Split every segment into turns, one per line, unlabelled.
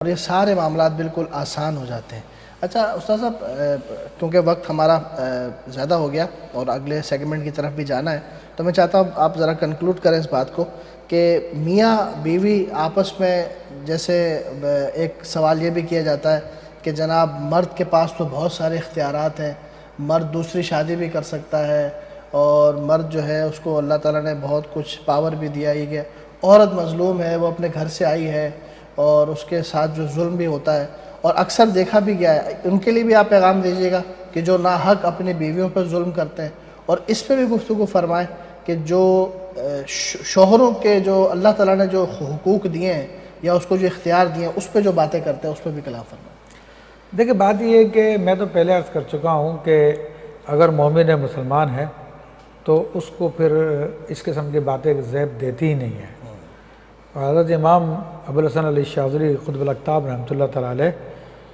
اور یہ سارے معاملات بالکل آسان ہو جاتے ہیں۔ اچھا استاد صاحب، کیونکہ وقت ہمارا زیادہ ہو گیا اور اگلے سیگمنٹ کی طرف بھی جانا ہے، تو میں چاہتا ہوں آپ ذرا کنکلوڈ کریں اس بات کو کہ میاں بیوی آپس میں، جیسے ایک سوال یہ بھی کیا جاتا ہے کہ جناب مرد کے پاس تو بہت سارے اختیارات ہیں، مرد دوسری شادی بھی کر سکتا ہے، اور مرد جو ہے اس کو اللہ تعالیٰ نے بہت کچھ پاور بھی دیا ہی ہے، عورت مظلوم ہے، وہ اپنے گھر سے آئی ہے اور اس کے ساتھ جو ظلم بھی ہوتا ہے، اور اکثر دیکھا بھی گیا ہے، ان کے لیے بھی آپ پیغام دیجیے گا کہ جو ناحق اپنی بیویوں پر ظلم کرتے ہیں، اور اس پہ بھی گفتگو فرمائیں کہ جو شوہروں کے جو اللہ تعالیٰ نے جو حقوق دیے ہیں یا اس کو جو اختیار دیے ہیں اس پہ جو باتیں کرتے ہیں اس پہ بھی کلام فرمائیں۔
دیکھیں بات یہ ہے کہ میں تو پہلے عرض کر چکا ہوں کہ اگر مومن ہے، مسلمان ہے، تو اس کو پھر اس قسم کی باتیں زیب دیتی ہی نہیں ہے۔ حضرت امام ابوالحسن علی شاذلی قطب الاقطاب رحمۃ اللہ تعالیٰ علیہ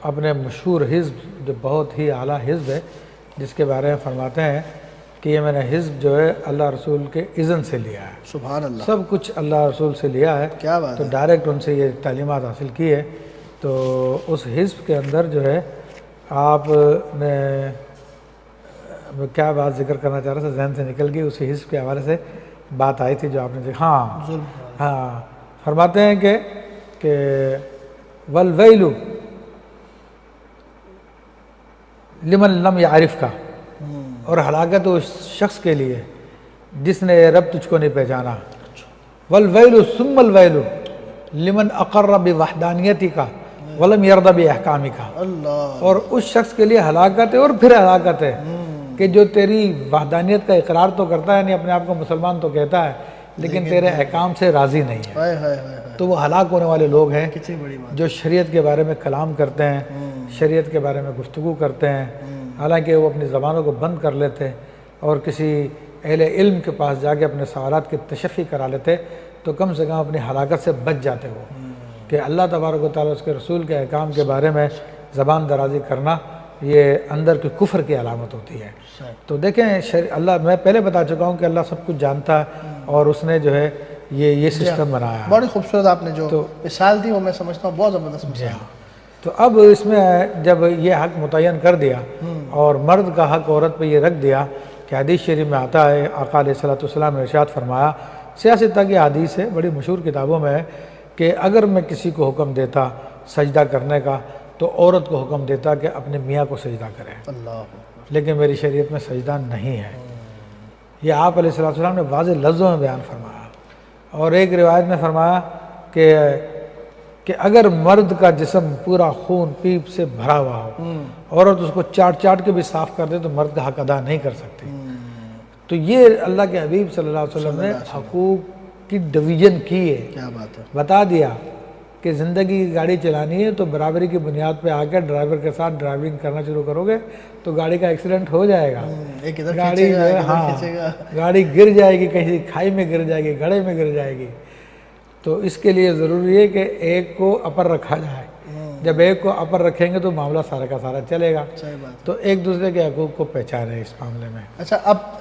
اپنے مشہور حزب جو بہت ہی اعلیٰ حزب ہے، جس کے بارے میں فرماتے ہیں کہ یہ میں نے حزب جو ہے اللہ رسول کے اذن سے لیا ہے،
سبحان اللہ،
سب کچھ اللہ رسول سے لیا ہے،
کیا بات
تو
ہے۔
ڈائریکٹ ان سے یہ تعلیمات حاصل کی ہے۔ تو اس حزب کے اندر جو ہے آپ نے کیا بات ذکر کرنا چاہ رہا تھا، ذہن سے نکل گئی، اسی حزب کے حوالے سے بات آئی تھی جو آپ نے دیکھا۔ ہاں فرماتے ہیں کہ والویل لمن لم یعرف کا، اور ہلاکت اس شخص کے لیے جس نے یہ رب تجھ کو نہیں پہچانا۔ والویل ثم الویل لمن اقر بوحدانیتی کا ولم یرضى باحکامی کا، اور اس شخص کے لیے ہلاکت ہے اور پھر ہلاکت ہے کہ جو تیری وحدانیت کا اقرار تو کرتا ہے، یعنی اپنے آپ کو مسلمان تو کہتا ہے، لیکن تیرے احکام سے راضی نہیں ہے، تو وہ ہلاک ہونے والے لوگ ہیں جو شریعت کے بارے میں کلام کرتے ہیں، شریعت کے بارے میں گفتگو کرتے ہیں، حالانکہ وہ اپنی زبانوں کو بند کر لیتے اور کسی اہل علم کے پاس جا کے اپنے سوالات کی تشفی کرا لیتے، تو کم سے کم اپنی ہلاکت سے بچ جاتے وہ، کہ اللہ تبارک و تعالیٰ اس کے رسول کے احکام کے بارے میں زبان درازی کرنا یہ اندر کی کفر کی علامت ہوتی ہے۔ تو دیکھیں اللہ، میں پہلے بتا چکا ہوں کہ اللہ سب کچھ جانتا ہے اور اس نے جو ہے یہ سسٹم بنایا ہے۔
بڑی خوبصورت آپ نے جو مثال دی وہ میں سمجھتا ہوں بہت زبردست مثال ہے۔
تو اب اس میں جب یہ حق متعین کر دیا اور مرد کا حق عورت پہ یہ رکھ دیا کہ حدیث شریف میں آتا ہے، آقا علیہ الصلوۃ والسلام نے ارشاد فرمایا، سیاستہ کی حدیث ہے، بڑی مشہور کتابوں میں ہے کہ اگر میں کسی کو حکم دیتا سجدہ کرنے کا تو عورت کو حکم دیتا کہ اپنے میاں کو سجدہ کرے، لیکن میری شریعت میں سجدہ نہیں ہے۔ یہ آپ علیہ الصلوۃ والسلام نے واضح لفظوں میں بیان فرمایا، اور ایک روایت میں فرمایا کہ اگر مرد کا جسم پورا خون پیپ سے بھرا ہوا ہو، عورت اس کو چاٹ چاٹ کے بھی صاف کر دے تو مرد کا حق ادا نہیں کر سکتی۔ تو یہ اللہ کے حبیب صلی اللہ علیہ وسلم نے حقوق کی ڈویژن کی ہے،
کیا بات ہے، بتا
بتا دیا کہ زندگی کی گاڑی چلانی ہے تو برابری کی بنیاد پہ آ کے ڈرائیور کے ساتھ ڈرائیونگ کرنا شروع کرو گے تو گاڑی کا ایکسیڈنٹ ہو جائے گا،
ایک ادھر
گاڑی
کھینچے گا،
جو ہے،
ایک ادھر
ہاں
کھینچے گا،
گاڑی گر جائے گی، کہیں کھائی میں گر جائے گی، گڑھے میں گر جائے گی۔ تو اس کے لیے ضروری ہے کہ ایک کو اپر رکھا جائے، جب ایک کو اپر رکھیں گے تو معاملہ سارا کا سارا چلے گا،
صحیح بات۔
تو ایک دوسرے کے حقوق کو پہچانے اس معاملے میں۔
اچھا اب